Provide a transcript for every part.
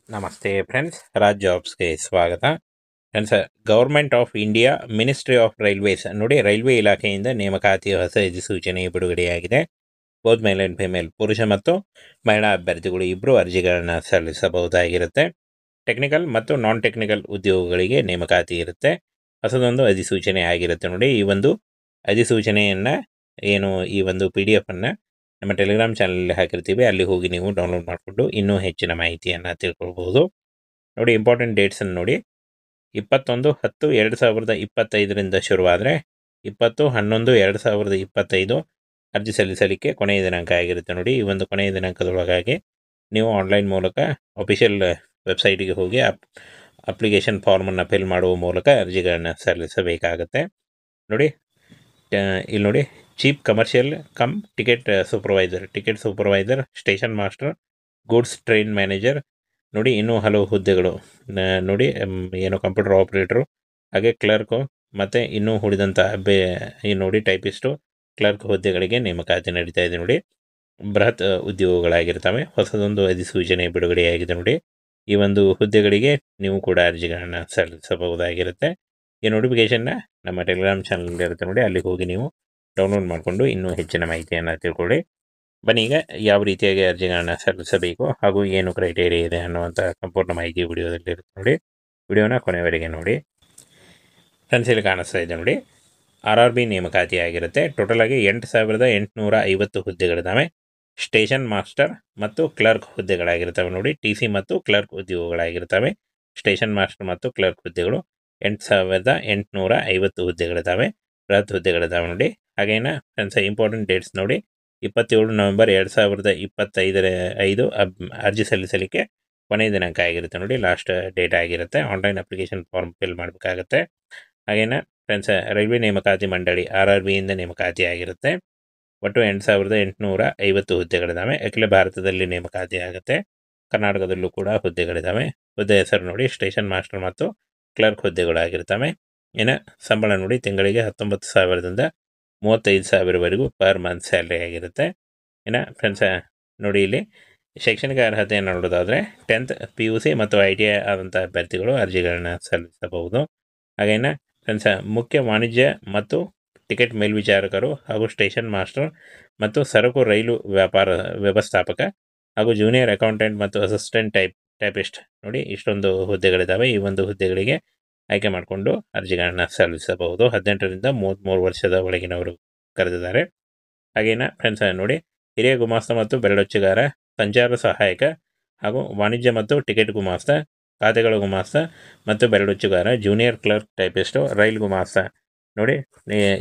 ನಮಸ್ತೆ ಫ್ರೆಂಡ್ಸ್, ರಾಜ್ ಜಾಬ್ಸ್ಗೆ ಸ್ವಾಗತ. Friends, government of India ministry of railways ನೋಡಿ, ರೈಲ್ವೆ ಇಲಾಖೆಯಿಂದ ನೇಮಕಾತಿಯ ಹೊಸ ಅಧಿಸೂಚನೆ ಬಿಡುಗಡೆಯಾಗಿದೆ. ಬೋತ್ ಮೇಲ್ ಆ್ಯಂಡ್ ಫಿಮೇಲ್, ಪುರುಷ ಮತ್ತು ಮಹಿಳಾ ಅಭ್ಯರ್ಥಿಗಳು ಇಬ್ಬರು ಅರ್ಜಿಗಳನ್ನು ಸಲ್ಲಿಸಬಹುದಾಗಿರುತ್ತೆ. ಟೆಕ್ನಿಕಲ್ ಮತ್ತು ನಾನ್ ಟೆಕ್ನಿಕಲ್ ಉದ್ಯೋಗಗಳಿಗೆ ನೇಮಕಾತಿ ಇರುತ್ತೆ. ಹೊಸದೊಂದು ಅಧಿಸೂಚನೆ ಆಗಿರುತ್ತೆ ನೋಡಿ. ಈ ಒಂದು ಅಧಿಸೂಚನೆಯನ್ನು ಈ ಒಂದು PDF ಅನ್ನು ನಮ್ಮ ಟೆಲಿಗ್ರಾಮ್ ಚಾನಲಲ್ಲಿ ಹಾಕಿರ್ತೀವಿ. ಅಲ್ಲಿ ಹೋಗಿ ನೀವು ಡೌನ್ಲೋಡ್ ಮಾಡಿಕೊಂಡು ಇನ್ನೂ ಹೆಚ್ಚಿನ ಮಾಹಿತಿಯನ್ನು ತಿಳ್ಕೊಳ್ಬಹುದು. ನೋಡಿ, ಇಂಪಾರ್ಟೆಂಟ್ ಡೇಟ್ಸನ್ನು ನೋಡಿ. 21/10/2025 ಶುರುವಾದರೆ 20/11/2025 ಅರ್ಜಿ ಸಲ್ಲಿಸಲಿಕ್ಕೆ ಕೊನೆಯ ದಿನಾಂಕ ಆಗಿರುತ್ತೆ ನೋಡಿ. ಈ ಒಂದು ಕೊನೆಯ ದಿನಾಂಕದೊಳಗಾಗಿ ನೀವು ಆನ್ಲೈನ್ ಮೂಲಕ ಅಫಿಷಿಯಲ್ ವೆಬ್ಸೈಟಿಗೆ ಹೋಗಿ ಅಪ್ಲಿಕೇಶನ್ ಫಾರ್ಮನ್ನು ಫಿಲ್ ಮಾಡುವ ಮೂಲಕ ಅರ್ಜಿಗಳನ್ನು ಸಲ್ಲಿಸಬೇಕಾಗತ್ತೆ ನೋಡಿ. ಇಲ್ಲಿ ನೋಡಿ, chief commercial come ticket supervisor, station master, goods train manager ನೋಡಿ. ಇನ್ನೂ ಹಲವು ಹುದ್ದೆಗಳು ನೋಡಿ. ಕಂಪ್ಯೂಟರ್ ಆಪ್ರೇಟರು, ಹಾಗೆ ಕ್ಲರ್ಕು ಮತ್ತು ಇನ್ನೂ ಉಳಿದಂಥ ನೋಡಿ ಟೈಪಿಸ್ಟು, ಕ್ಲರ್ಕ್ ಹುದ್ದೆಗಳಿಗೆ ನೇಮಕಾತಿ ನಡೀತಾ ಇದೆ ನೋಡಿ. ಬೃಹತ್ ಉದ್ಯೋಗಗಳಾಗಿರ್ತವೆ. ಹೊಸದೊಂದು ಅಧಿಸೂಚನೆ ಬಿಡುಗಡೆಯಾಗಿದೆ ನೋಡಿ. ಈ ಒಂದು ಹುದ್ದೆಗಳಿಗೆ ನೀವು ಕೂಡ ಅರ್ಜಿಗಳನ್ನು ಸಲ್ಲಿಸಬಹುದಾಗಿರುತ್ತೆ. ಈ ನೋಟಿಫಿಕೇಷನ್ನ ನಮ್ಮ ಟೆಲಿಗ್ರಾಮ್ ಚಾನಲ್ ಇರುತ್ತೆ ನೋಡಿ. ಅಲ್ಲಿಗೆ ಹೋಗಿ ನೀವು ಡೌನ್ಲೋಡ್ ಮಾಡಿಕೊಂಡು ಇನ್ನೂ ಹೆಚ್ಚಿನ ಮಾಹಿತಿಯನ್ನು ತಿಳ್ಕೊಳ್ಳಿ. ಬನ್ನಿ, ಈಗ ಯಾವ ರೀತಿಯಾಗಿ ಅರ್ಜಿಗಳನ್ನು ಸಲ್ಲಿಸಬೇಕು ಹಾಗೂ ಏನು ಕ್ರೈಟೇರಿಯಾ ಇದೆ ಅನ್ನುವಂಥ ಸಂಪೂರ್ಣ ಮಾಹಿತಿ ವಿಡಿಯೋದಲ್ಲಿ ಇರುತ್ತೆ ನೋಡಿ. ವಿಡಿಯೋನ ಕೊನೆಯವರೆಗೆ ನೋಡಿ. ಫ್ರೆಂಡ್ಸ್, ಇಲ್ಲಿ ಕಾಣಿಸ್ತಾ ಇದೆ ನೋಡಿ, RRB ನೇಮಕಾತಿ ಆಗಿರುತ್ತೆ. ಟೋಟಲ್ ಆಗಿ 8,850 ಹುದ್ದೆಗಳಿದ್ದಾವೆ. ಸ್ಟೇಷನ್ ಮಾಸ್ಟರ್ ಮತ್ತು ಕ್ಲರ್ಕ್ ಹುದ್ದೆಗಳಾಗಿರ್ತವೆ ನೋಡಿ. TC ಮತ್ತು ಕ್ಲರ್ಕ್ ಉದ್ಯೋಗಗಳಾಗಿರ್ತವೆ. ಸ್ಟೇಷನ್ ಮಾಸ್ಟರ್ ಮತ್ತು ಕ್ಲರ್ಕ್ ಹುದ್ದೆಗಳು 8,850 ಹುದ್ದೆಗಳಿದ್ದಾವೆ. ಬೃಹತ್ ಹುದ್ದೆಗಳಿದ್ದಾವೆ ನೋಡಿ. ಹಾಗೇನ ಫ್ರೆಂಡ್ಸ್, ಇಂಪಾರ್ಟೆಂಟ್ ಡೇಟ್ಸ್ ನೋಡಿ. 27 ನವೆಂಬರ್ 2025 ಅರ್ಜಿ ಸಲ್ಲಿಸಲಿಕ್ಕೆ ಕೊನೆಯ ದಿನಾಂಕ ಆಗಿರುತ್ತೆ ನೋಡಿ. ಲಾಸ್ಟ್ ಡೇಟ್ ಆಗಿರುತ್ತೆ. ಆನ್ಲೈನ್ ಅಪ್ಲಿಕೇಶನ್ ಫಾರ್ಮ್ ಫಿಲ್ ಮಾಡಬೇಕಾಗತ್ತೆ. ಹಾಗೇನ ಫ್ರೆಂಡ್ಸ್, ರೈಲ್ವೆ ನೇಮಕಾತಿ ಮಂಡಳಿ RRBಯಿಂದ ನೇಮಕಾತಿ ಆಗಿರುತ್ತೆ. ಒಟ್ಟು 8,850 ಹುದ್ದೆಗಳಿದ್ದಾವೆ. ಅಖಿಲ ಭಾರತದಲ್ಲಿ ನೇಮಕಾತಿ ಆಗುತ್ತೆ. ಕರ್ನಾಟಕದಲ್ಲೂ ಕೂಡ ಹುದ್ದೆಗಳಿದ್ದಾವೆ. ಹುದ್ದೆ ಹೆಸರು ನೋಡಿ, ಸ್ಟೇಷನ್ ಮಾಸ್ಟರ್ ಮತ್ತು ಕ್ಲರ್ಕ್ ಹುದ್ದೆಗಳಾಗಿರ್ತವೆ. ಸಂಬಳ ನೋಡಿ, ತಿಂಗಳಿಗೆ 19,000ದಿಂದ 35,000ವರೆಗೂ ಪರ್ ಮಂತ್ ಸ್ಯಾಲ್ರಿ ಆಗಿರುತ್ತೆ. ಫ್ರೆಂಡ್ಸ್ ನೋಡಿ, ಇಲ್ಲಿ ಶೈಕ್ಷಣಿಕ ಅರ್ಹತೆಯನ್ನು ನೋಡೋದಾದರೆ 10th PUC ಮತ್ತು ITI ಆದಂಥ ಅಭ್ಯರ್ಥಿಗಳು ಅರ್ಜಿಗಳನ್ನು ಸಲ್ಲಿಸಬಹುದು. ಹಾಗೇನ ಫ್ರೆಂಡ್ಸ್, ಮುಖ್ಯ ವಾಣಿಜ್ಯ ಮತ್ತು ಟಿಕೆಟ್ ಮೇಲ್ವಿಚಾರಕರು ಹಾಗೂ ಸ್ಟೇಷನ್ ಮಾಸ್ಟರ್ ಮತ್ತು ಸರಕು ರೈಲು ವ್ಯಾಪಾರ ವ್ಯವಸ್ಥಾಪಕ ಹಾಗೂ ಜೂನಿಯರ್ ಅಕೌಂಟೆಂಟ್ ಮತ್ತು ಅಸಿಸ್ಟೆಂಟ್ ಟೈಪಿಸ್ಟ್ ನೋಡಿ, ಇಷ್ಟೊಂದು ಹುದ್ದೆಗಳಿದ್ದಾವೆ. ಈ ಒಂದು ಹುದ್ದೆಗಳಿಗೆ ಆಯ್ಕೆ ಮಾಡಿಕೊಂಡು ಅರ್ಜಿಗಳನ್ನು ಸಲ್ಲಿಸಬಹುದು. 18ರಿಂದ 33 ವರ್ಷದ ಒಳಗಿನವರು ಕರೆದಿದ್ದಾರೆ. ಹಾಗೇನ ಫ್ರೆಂಡ್ಸ್ ನೋಡಿ, ಹಿರಿಯ ಗುಮಾಸ್ತ ಮತ್ತು ಬೆರಳಚ್ಚುಗಾರ, ಸಂಚಾರ ಸಹಾಯಕ ಹಾಗೂ ವಾಣಿಜ್ಯ ಮತ್ತು ಟಿಕೆಟ್ ಗುಮಾಸ್ತ, ಖಾತೆಗಳ ಗುಮಾಸ್ತ ಮತ್ತು ಬೆರಳಚ್ಚುಗಾರ, ಜೂನಿಯರ್ ಕ್ಲರ್ಕ್ ಟೈಪಿಸ್ಟು, ರೈಲ್ ಗುಮಾಸ್ತ ನೋಡಿ.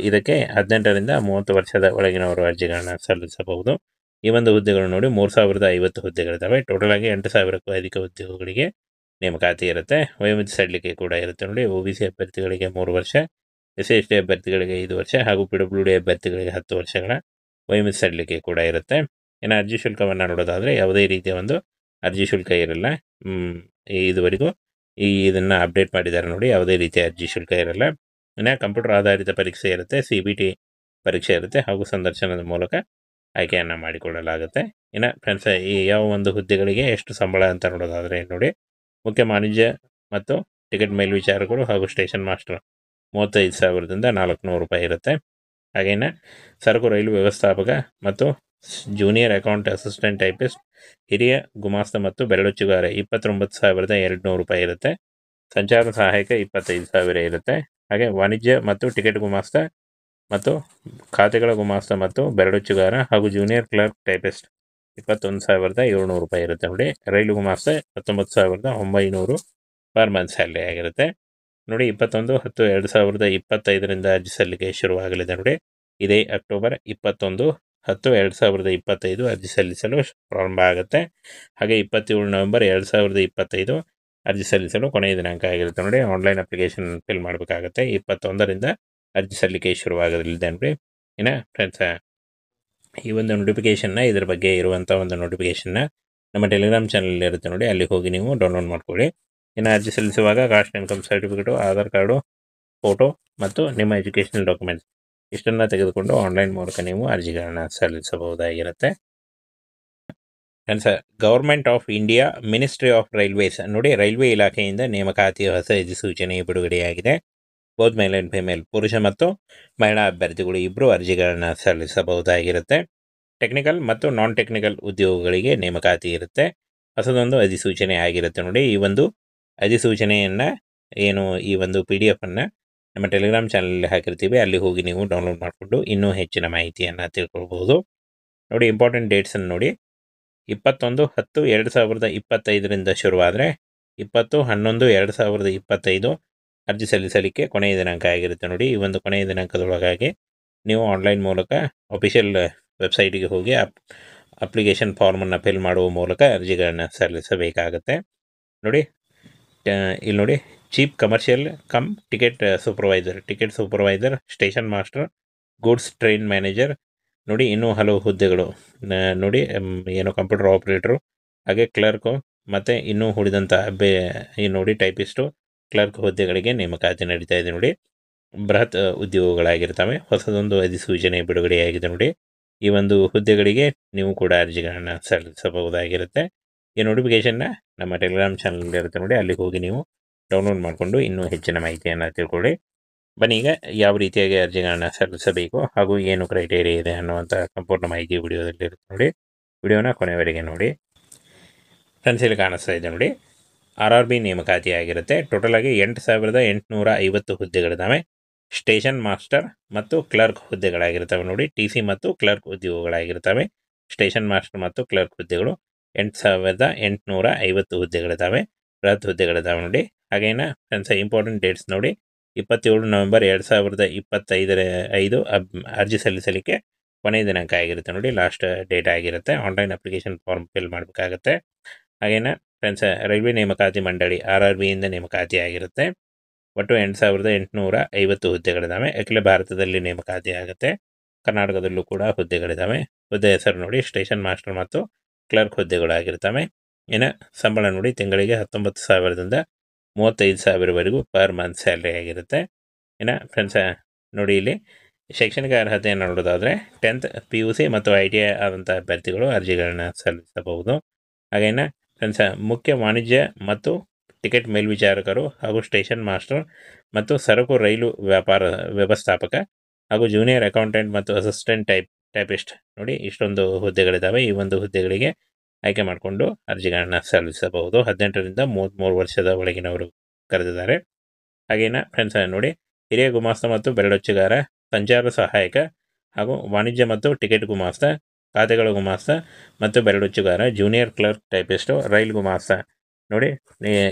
ಇದಕ್ಕೆ 18ರಿಂದ 30 ವರ್ಷದ ಒಳಗಿನವರು ಅರ್ಜಿಗಳನ್ನು ಸಲ್ಲಿಸಬಹುದು. ಈ ಒಂದು ಹುದ್ದೆಗಳು ನೋಡಿ 3,050 ಹುದ್ದೆಗಳಿದ್ದಾವೆ. ಟೋಟಲ್ ಆಗಿ 8,000ಕ್ಕೂ ಅಧಿಕ ಉದ್ಯೋಗಗಳಿಗೆ ನೇಮಕಾತಿ ಇರುತ್ತೆ. ವಯೋಮಿತಿ ಸಡಿಲಿಕೆ ಕೂಡ ಇರುತ್ತೆ ನೋಡಿ. OBC ಅಭ್ಯರ್ಥಿಗಳಿಗೆ 3 ವರ್ಷ, SC/ST ಅಭ್ಯರ್ಥಿಗಳಿಗೆ 5 ವರ್ಷ ಹಾಗೂ PWD ಅಭ್ಯರ್ಥಿಗಳಿಗೆ 10 ವರ್ಷಗಳ ವಯೋಮಿತಿ ಸಡಿಲಿಕೆ ಕೂಡ ಇರುತ್ತೆ. ಅರ್ಜಿ ಶುಲ್ಕವನ್ನು ನೋಡೋದಾದರೆ ಯಾವುದೇ ರೀತಿಯ ಒಂದು ಅರ್ಜಿ ಶುಲ್ಕ ಇರಲ್ಲ. ಇದುವರೆಗೂ ಇದನ್ನು ಅಪ್ಡೇಟ್ ಮಾಡಿದ್ದಾರೆ ನೋಡಿ. ಯಾವುದೇ ರೀತಿಯ ಅರ್ಜಿ ಶುಲ್ಕ ಇರಲ್ಲ. ಕಂಪ್ಯೂಟರ್ ಆಧಾರಿತ ಪರೀಕ್ಷೆ ಇರುತ್ತೆ, CBT ಪರೀಕ್ಷೆ ಇರುತ್ತೆ ಹಾಗೂ ಸಂದರ್ಶನದ ಮೂಲಕ ಆಯ್ಕೆಯನ್ನು ಮಾಡಿಕೊಳ್ಳಲಾಗುತ್ತೆ. ಫ್ರೆಂಡ್ಸ್, ಈ ಯಾವ ಒಂದು ಹುದ್ದೆಗಳಿಗೆ ಎಷ್ಟು ಸಂಬಳ ಅಂತ ನೋಡೋದಾದರೆ ನೋಡಿ, ಮುಖ್ಯ ವಾಣಿಜ್ಯ ಮತ್ತು ಟಿಕೆಟ್ ಮೇಲ್ವಿಚಾರಕರು ಹಾಗೂ ಸ್ಟೇಷನ್ ಮಾಸ್ಟರ್ 35,000ದಿಂದ 400 ರೂಪಾಯಿ ಇರುತ್ತೆ. ಹಾಗೇನ ಸರಕು ರೈಲು ವ್ಯವಸ್ಥಾಪಕ ಮತ್ತು ಜೂನಿಯರ್ ಅಕೌಂಟ್ ಅಸಿಸ್ಟೆಂಟ್ ಟೈಪಿಸ್ಟ್, ಹಿರಿಯ ಗುಮಾಸ್ತ ಮತ್ತು ಬೆರಳಚ್ಚುಗಾರ 29,200 ರೂಪಾಯಿ ಇರುತ್ತೆ. ಸಂಚಾರ ಸಹಾಯಕ 25,000 ಇರುತ್ತೆ. ಹಾಗೆ ವಾಣಿಜ್ಯ ಮತ್ತು ಟಿಕೆಟ್ ಗುಮಾಸ್ತ ಮತ್ತು ಖಾತೆಗಳ ಗುಮಾಸ್ತ ಮತ್ತು ಬೆರಳಚ್ಚುಗಾರ ಹಾಗೂ ಜೂನಿಯರ್ ಕ್ಲರ್ಕ್ ಟೈಪಿಸ್ಟ್ 21,700 ರೂಪಾಯಿ ಇರುತ್ತೆ ನೋಡಿ. ರೈಲು ಗುಮಾಸ್ತ 19,900 ಪರ್ ಮಂತ್ ಸ್ಯಾಲ್ರಿ ಆಗಿರುತ್ತೆ ನೋಡಿ. 21/10/2025 ಅರ್ಜಿ ಸಲ್ಲಿಕೆ ಶುರುವಾಗಲಿದೆ ನೋಡಿ. ಇದೇ ಅಕ್ಟೋಬರ್ 21/10/2025 ಅರ್ಜಿ ಸಲ್ಲಿಸಲು ಪ್ರಾರಂಭ ಆಗುತ್ತೆ. ಹಾಗೆ 27 ನವೆಂಬರ್ 2025 ಅರ್ಜಿ ಸಲ್ಲಿಸಲು ಕೊನೆಯ ದಿನಾಂಕ ಆಗಿರುತ್ತೆ ನೋಡಿ. ಆನ್ಲೈನ್ ಅಪ್ಲಿಕೇಶನ್ ಫಿಲ್ ಮಾಡಬೇಕಾಗತ್ತೆ. 21ರಿಂದ ಅರ್ಜಿ ಸಲ್ಲಿಕೆ ಶುರುವಾಗಲಿದೆ ನೋಡಿ. ಫ್ರೆಂಡ್ಸ್, ಈ ಒಂದು ನೋಟಿಫಿಕೇಷನ್ನ, ಇದರ ಬಗ್ಗೆ ಇರುವಂಥ ಒಂದು ನೋಟಿಫಿಕೇಷನ್ನ ನಮ್ಮ ಟೆಲಿಗ್ರಾಮ್ ಚಾನಲ್ ಇರುತ್ತೆ ನೋಡಿ. ಅಲ್ಲಿ ಹೋಗಿ ನೀವು ಡೌನ್ಲೋಡ್ ಮಾಡ್ಕೊಳ್ಳಿ. ಅರ್ಜಿ ಸಲ್ಲಿಸುವಾಗ caste income certificate, Aadhaar card, photo ಮತ್ತು ನಿಮ್ಮ ಎಜುಕೇಷನಲ್ ಡಾಕ್ಯುಮೆಂಟ್ಸ್ ಇಷ್ಟನ್ನು ತೆಗೆದುಕೊಂಡು ಆನ್ಲೈನ್ ಮೂಲಕ ನೀವು ಅರ್ಜಿಗಳನ್ನು ಸಲ್ಲಿಸಬಹುದಾಗಿರುತ್ತೆ. Friends, government of India ministry of railways ನೋಡಿ, ರೈಲ್ವೆ ಇಲಾಖೆಯಿಂದ ನೇಮಕಾತಿಯ ಹೊಸ ಅಧಿಸೂಚನೆ ಬಿಡುಗಡೆಯಾಗಿದೆ. ಬೋತ್ ಮೇಲ್ ಆ್ಯಂಡ್ ಫಿಮೇಲ್, ಪುರುಷ ಮತ್ತು ಮಹಿಳಾ ಅಭ್ಯರ್ಥಿಗಳು ಇಬ್ಬರು ಅರ್ಜಿಗಳನ್ನು ಸಲ್ಲಿಸಬಹುದಾಗಿರುತ್ತೆ. ಟೆಕ್ನಿಕಲ್ ಮತ್ತು ನಾನ್ ಟೆಕ್ನಿಕಲ್ ಉದ್ಯೋಗಗಳಿಗೆ ನೇಮಕಾತಿ ಇರುತ್ತೆ. ಹೊಸದೊಂದು ಅಧಿಸೂಚನೆ ಆಗಿರುತ್ತೆ ನೋಡಿ. ಈ ಒಂದು ಅಧಿಸೂಚನೆಯನ್ನು ಈ ಒಂದು PDF ಅನ್ನು ನಮ್ಮ ಟೆಲಿಗ್ರಾಮ್ ಚಾನಲಲ್ಲಿ ಹಾಕಿರ್ತೀವಿ, ಅಲ್ಲಿ ಹೋಗಿ ನೀವು ಡೌನ್ಲೋಡ್ ಮಾಡಿಕೊಂಡು ಇನ್ನೂ ಹೆಚ್ಚಿನ ಮಾಹಿತಿಯನ್ನು ತಿಳ್ಕೊಳ್ಬಹುದು ನೋಡಿ. ಇಂಪಾರ್ಟೆಂಟ್ ಡೇಟ್ಸನ್ನು ನೋಡಿ, 21/10/2025 ಶುರುವಾದರೆ 20/11/2025 ಅರ್ಜಿ ಸಲ್ಲಿಸಲಿಕ್ಕೆ ಕೊನೆಯ ದಿನಾಂಕ ಆಗಿರುತ್ತೆ ನೋಡಿ. ಈ ಒಂದು ಕೊನೆಯ ದಿನಾಂಕದೊಳಗಾಗಿ ನೀವು ಆನ್ಲೈನ್ ಮೂಲಕ ಅಫಿಷಿಯಲ್ ವೆಬ್ಸೈಟಿಗೆ ಹೋಗಿ ಅಪ್ಲಿಕೇಶನ್ ಫಾರ್ಮನ್ನು ಫಿಲ್ ಮಾಡುವ ಮೂಲಕ ಅರ್ಜಿಗಳನ್ನು ಸಲ್ಲಿಸಬೇಕಾಗತ್ತೆ ನೋಡಿ. ಇಲ್ಲಿ ನೋಡಿ, chief commercial come ticket supervisor, station master, goods train manager ನೋಡಿ. ಇನ್ನೂ ಹಲವು ಹುದ್ದೆಗಳು ನೋಡಿ, ಕಂಪ್ಯೂಟರ್ ಆಪ್ರೇಟ್ರು, ಹಾಗೆ ಕ್ಲರ್ಕು ಮತ್ತು ಇನ್ನೂ ಉಳಿದಂಥ ನೋಡಿ ಟೈಪಿಸ್ಟು, ಕ್ಲರ್ಕ್ ಹುದ್ದೆಗಳಿಗೆ ನೇಮಕಾತಿ ನಡೀತಾ ಇದೆ ನೋಡಿ. ಬೃಹತ್ ಉದ್ಯೋಗಗಳಾಗಿರ್ತವೆ. ಹೊಸದೊಂದು ಅಧಿಸೂಚನೆ ಬಿಡುಗಡೆಯಾಗಿದೆ ನೋಡಿ. ಈ ಒಂದು ಹುದ್ದೆಗಳಿಗೆ ನೀವು ಕೂಡ ಅರ್ಜಿಗಳನ್ನು ಸಲ್ಲಿಸಬಹುದಾಗಿರುತ್ತೆ. ಈ ನೋಟಿಫಿಕೇಷನ್ನ ನಮ್ಮ ಟೆಲಿಗ್ರಾಮ್ ಚಾನಲ್ ಇರುತ್ತೆ ನೋಡಿ, ಅಲ್ಲಿಗೆ ಹೋಗಿ ನೀವು ಡೌನ್ಲೋಡ್ ಮಾಡಿಕೊಂಡು ಇನ್ನೂ ಹೆಚ್ಚಿನ ಮಾಹಿತಿಯನ್ನು ತಿಳ್ಕೊಳ್ಳಿ. ಬನ್ನಿ, ಈಗ ಯಾವ ರೀತಿಯಾಗಿ ಅರ್ಜಿಗಳನ್ನು ಸಲ್ಲಿಸಬೇಕು ಹಾಗೂ ಏನು ಕ್ರೈಟೇರಿಯಾ ಇದೆ ಅನ್ನುವಂಥ ಸಂಪೂರ್ಣ ಮಾಹಿತಿ ವಿಡಿಯೋದಲ್ಲಿ ಇರುತ್ತೆ ನೋಡಿ. ವಿಡಿಯೋನ ಕೊನೆಯವರೆಗೆ ನೋಡಿ. ಫ್ರೆಂಡ್ಸ್, ಇಲ್ಲಿ ಕಾಣಿಸ್ತಾ ಇದೆ ನೋಡಿ, RRB ನೇಮಕಾತಿ ಆಗಿರುತ್ತೆ. ಟೋಟಲಾಗಿ 8,850 ಹುದ್ದೆಗಳಿದ್ದಾವೆ. ಸ್ಟೇಷನ್ ಮಾಸ್ಟರ್ ಮತ್ತು ಕ್ಲರ್ಕ್ ಹುದ್ದೆಗಳಾಗಿರ್ತವೆ ನೋಡಿ. TC ಮತ್ತು ಕ್ಲರ್ಕ್ ಉದ್ಯೋಗಗಳಾಗಿರ್ತವೆ. ಸ್ಟೇಷನ್ ಮಾಸ್ಟರ್ ಮತ್ತು ಕ್ಲರ್ಕ್ ಹುದ್ದೆಗಳು 8,850 ಹುದ್ದೆಗಳಿದ್ದಾವೆ. ಬೃಹತ್ ಹುದ್ದೆಗಳಿದ್ದಾವೆ ನೋಡಿ. ಹಾಗೇನ ಫ್ರೆಂಡ್ಸ್, ಇಂಪಾರ್ಟೆಂಟ್ ಡೇಟ್ಸ್ ನೋಡಿ, 27 ನವೆಂಬರ್ 2025 ಅರ್ಜಿ ಸಲ್ಲಿಸಲಿಕ್ಕೆ ಕೊನೆಯ ದಿನಾಂಕ ಆಗಿರುತ್ತೆ ನೋಡಿ. ಲಾಸ್ಟ್ ಡೇಟ್ ಆಗಿರುತ್ತೆ. ಆನ್ಲೈನ್ ಅಪ್ಲಿಕೇಶನ್ ಫಾರ್ಮ್ ಫಿಲ್ ಮಾಡಬೇಕಾಗತ್ತೆ. ಹಾಗೇನ ಫ್ರೆಂಡ್ಸ್, ರೈಲ್ವೆ ನೇಮಕಾತಿ ಮಂಡಳಿ RRBಯಿಂದ ನೇಮಕಾತಿ ಆಗಿರುತ್ತೆ. ಒಟ್ಟು 8,850 ಹುದ್ದೆಗಳಿದ್ದಾವೆ. ಅಖಿಲ ಭಾರತದಲ್ಲಿ ನೇಮಕಾತಿ ಆಗುತ್ತೆ. ಕರ್ನಾಟಕದಲ್ಲೂ ಕೂಡ ಹುದ್ದೆಗಳಿದ್ದಾವೆ. ಹುದ್ದೆ ಹೆಸರು ನೋಡಿ, ಸ್ಟೇಷನ್ ಮಾಸ್ಟರ್ ಮತ್ತು ಕ್ಲರ್ಕ್ ಹುದ್ದೆಗಳಾಗಿರ್ತವೆ. ಸಂಬಳ ನೋಡಿ, ತಿಂಗಳಿಗೆ 19,000ದಿಂದ 35,000ವರೆಗೂ ಪರ್ ಮಂತ್ ಸ್ಯಾಲ್ರಿ ಆಗಿರುತ್ತೆ. ಫ್ರೆಂಡ್ಸ್ ನೋಡಿ, ಇಲ್ಲಿ ಶೈಕ್ಷಣಿಕ ಅರ್ಹತೆಯನ್ನು ನೋಡೋದಾದರೆ 10th PUC ಮತ್ತು ITI ಆದಂಥ ಅಭ್ಯರ್ಥಿಗಳು ಅರ್ಜಿಗಳನ್ನು ಸಲ್ಲಿಸಬಹುದು. ಹಾಗೇನ ಫ್ರೆಂಡ್ಸ್, ಮುಖ್ಯ ವಾಣಿಜ್ಯ ಮತ್ತು ಟಿಕೆಟ್ ಮೇಲ್ವಿಚಾರಕರು ಹಾಗೂ ಸ್ಟೇಷನ್ ಮಾಸ್ಟರ್ ಮತ್ತು ಸರಕು ರೈಲು ವ್ಯವಸ್ಥಾಪಕ ಹಾಗೂ ಜೂನಿಯರ್ ಅಕೌಂಟೆಂಟ್ ಮತ್ತು ಅಸಿಸ್ಟೆಂಟ್ ಟೈಪಿಸ್ಟ್ ನೋಡಿ, ಇಷ್ಟೊಂದು ಹುದ್ದೆಗಳಿದ್ದಾವೆ. ಈ ಒಂದು ಹುದ್ದೆಗಳಿಗೆ ಆಯ್ಕೆ ಮಾಡಿಕೊಂಡು ಅರ್ಜಿಗಳನ್ನು ಸಲ್ಲಿಸಬಹುದು. 18ರಿಂದ 33 ವರ್ಷದ ಒಳಗಿನವರು ಕರೆದಿದ್ದಾರೆ. ಹಾಗೇನ ಫ್ರೆಂಡ್ಸ್ ನೋಡಿ, ಹಿರಿಯ ಗುಮಾಸ್ತ ಮತ್ತು ಬೆರಳಚ್ಚುಗಾರ, ಸಂಚಾರ ಸಹಾಯಕ ಹಾಗೂ ವಾಣಿಜ್ಯ ಮತ್ತು ಟಿಕೆಟ್ ಗುಮಾಸ್ತ, ಖಾತೆಗಳ ಗುಮಾಸ್ತ ಮತ್ತು ಬೆರಳಚ್ಚುಗಾರ, ಜೂನಿಯರ್ ಕ್ಲರ್ಕ್ ಟೈಪಿಸ್ಟು, ರೈಲ್ ಗುಮಾಸ್ತ ನೋಡಿ.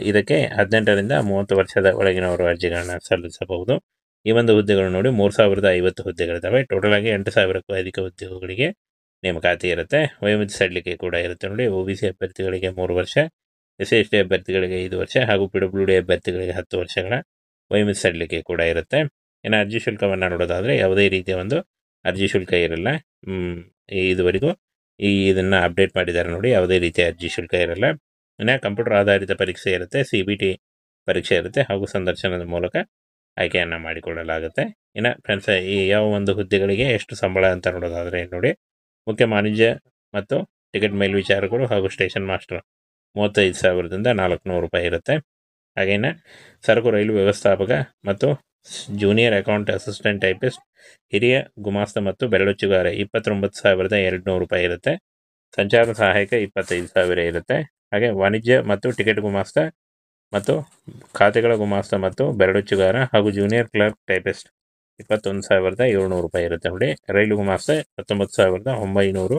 ಇದಕ್ಕೆ 18ರಿಂದ 30 ವರ್ಷದ ಒಳಗಿನವರು ಅರ್ಜಿಗಳನ್ನು ಸಲ್ಲಿಸಬಹುದು. ಈ ಒಂದು ಹುದ್ದೆಗಳು ನೋಡಿ 3,050 ಹುದ್ದೆಗಳಿದ್ದಾವೆ. ಟೋಟಲಾಗಿ 8,000ಕ್ಕೂ ಅಧಿಕ ಉದ್ಯೋಗಗಳಿಗೆ ನೇಮಕಾತಿ ಇರುತ್ತೆ. ವಯೋಮಿತಿ ಸಡಿಲಿಕೆ ಕೂಡ ಇರುತ್ತೆ ನೋಡಿ. OBC ಅಭ್ಯರ್ಥಿಗಳಿಗೆ 3 ವರ್ಷ, SC/ST ಅಭ್ಯರ್ಥಿಗಳಿಗೆ 5 ವರ್ಷ ಹಾಗೂ PWD ಅಭ್ಯರ್ಥಿಗಳಿಗೆ 10 ವರ್ಷಗಳ ವಯೋಮಿತಿ ಸಡಿಲಿಕೆ ಕೂಡ ಇರುತ್ತೆ. ಅರ್ಜಿ ಶುಲ್ಕವನ್ನು ನೋಡೋದಾದರೆ ಯಾವುದೇ ರೀತಿಯ ಒಂದು ಅರ್ಜಿ ಶುಲ್ಕ ಇರಲ್ಲ. ಇದುವರೆಗೂ ಇದನ್ನು ಅಪ್ಡೇಟ್ ಮಾಡಿದ್ದಾರೆ ನೋಡಿ. ಯಾವುದೇ ರೀತಿಯ ಅರ್ಜಿ ಶುಲ್ಕ ಇರಲ್ಲ. ಕಂಪ್ಯೂಟರ್ ಆಧಾರಿತ ಪರೀಕ್ಷೆ ಇರುತ್ತೆ, CBT ಪರೀಕ್ಷೆ ಇರುತ್ತೆ ಹಾಗೂ ಸಂದರ್ಶನದ ಮೂಲಕ ಆಯ್ಕೆಯನ್ನು ಮಾಡಿಕೊಳ್ಳಲಾಗುತ್ತೆ. ಫ್ರೆಂಡ್ಸ್, ಈ ಯಾವ ಒಂದು ಹುದ್ದೆಗಳಿಗೆ ಎಷ್ಟು ಸಂಬಳ ಅಂತ ನೋಡೋದಾದರೆ ನೋಡಿ, ಮುಖ್ಯ ವಾಣಿಜ್ಯ ಮತ್ತು ಟಿಕೆಟ್ ಮೇಲ್ವಿಚಾರಕರು ಹಾಗೂ ಸ್ಟೇಷನ್ ಮಾಸ್ಟರ್ 35,000ದಿಂದ 400 ರೂಪಾಯಿ ಇರುತ್ತೆ. ಹಾಗೇನ ಸರಕು ರೈಲು ವ್ಯವಸ್ಥಾಪಕ ಮತ್ತು ಜೂನಿಯರ್ ಅಕೌಂಟ್ ಅಸಿಸ್ಟೆಂಟ್ ಟೈಪಿಸ್ಟ್, ಹಿರಿಯ ಗುಮಾಸ್ತ ಮತ್ತು ಬೆರಳಚ್ಚುಗಾರ 29,200 ರೂಪಾಯಿ ಇರುತ್ತೆ. ಸಂಚಾರ ಸಹಾಯಕ 25,000 ಇರುತ್ತೆ. ಹಾಗೆ ವಾಣಿಜ್ಯ ಮತ್ತು ಟಿಕೆಟ್ ಗುಮಾಸ್ತ ಮತ್ತು ಖಾತೆಗಳ ಗುಮಾಸ್ತ ಮತ್ತು ಬೆರಳಚ್ಚುಗಾರ ಹಾಗೂ ಜೂನಿಯರ್ ಕ್ಲರ್ಕ್ ಟೈಪಿಸ್ಟ್ 21,700 ರೂಪಾಯಿ ಇರುತ್ತೆ ನೋಡಿ. ರೈಲು ಗುಮಾಸ್ತ 19,900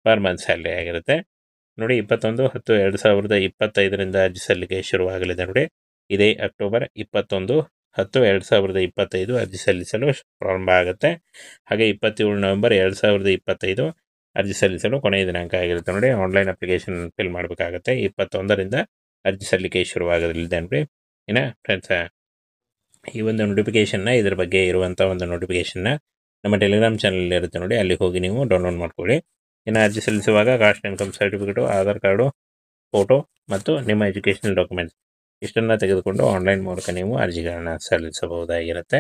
ಪರ್ ಮಂತ್ ಸ್ಯಾಲ್ರಿ ಆಗಿರುತ್ತೆ ನೋಡಿ. 21/10/2025 ಅರ್ಜಿ ಸಲ್ಲಿಕೆ ಶುರುವಾಗಲಿದೆ ನೋಡಿ. ಇದೇ ಅಕ್ಟೋಬರ್ 21/10/2025 ಅರ್ಜಿ ಸಲ್ಲಿಸಲು ಪ್ರಾರಂಭ ಆಗುತ್ತೆ. ಹಾಗೆ 27 ನವೆಂಬರ್ 2025 ಅರ್ಜಿ ಸಲ್ಲಿಸಲು ಕೊನೆಯ ದಿನಾಂಕ ಆಗಿರುತ್ತೆ ನೋಡಿ. ಆನ್ಲೈನ್ ಅಪ್ಲಿಕೇಶನ್ ಫಿಲ್ ಮಾಡಬೇಕಾಗತ್ತೆ. 21ರಿಂದ ಅರ್ಜಿ ಸಲ್ಲಿಕೆ ಶುರುವಾಗಲಿದೆ ನೋಡಿ. ಫ್ರೆಂಡ್ಸ್, ಈ ಒಂದು ನೋಟಿಫಿಕೇಷನ್ನ, ಇದ್ರ ಬಗ್ಗೆ ಇರುವಂಥ ಒಂದು ನೋಟಿಫಿಕೇಷನ್ನ ನಮ್ಮ ಟೆಲಿಗ್ರಾಮ್ ಚಾನಲ್ ಇರುತ್ತೆ ನೋಡಿ, ಅಲ್ಲಿ ಹೋಗಿ ನೀವು ಡೌನ್ಲೋಡ್ ಮಾಡ್ಕೊಳ್ಳಿ. ಅರ್ಜಿ ಸಲ್ಲಿಸುವಾಗ caste income certificate, Aadhaar card, photo ಮತ್ತು ನಿಮ್ಮ ಎಜುಕೇಷನಲ್ ಡಾಕ್ಯುಮೆಂಟ್ಸ್ ಇಷ್ಟನ್ನು ತೆಗೆದುಕೊಂಡು ಆನ್ಲೈನ್ ಮೂಲಕ ನೀವು ಅರ್ಜಿಗಳನ್ನು ಸಲ್ಲಿಸಬಹುದಾಗಿರುತ್ತೆ.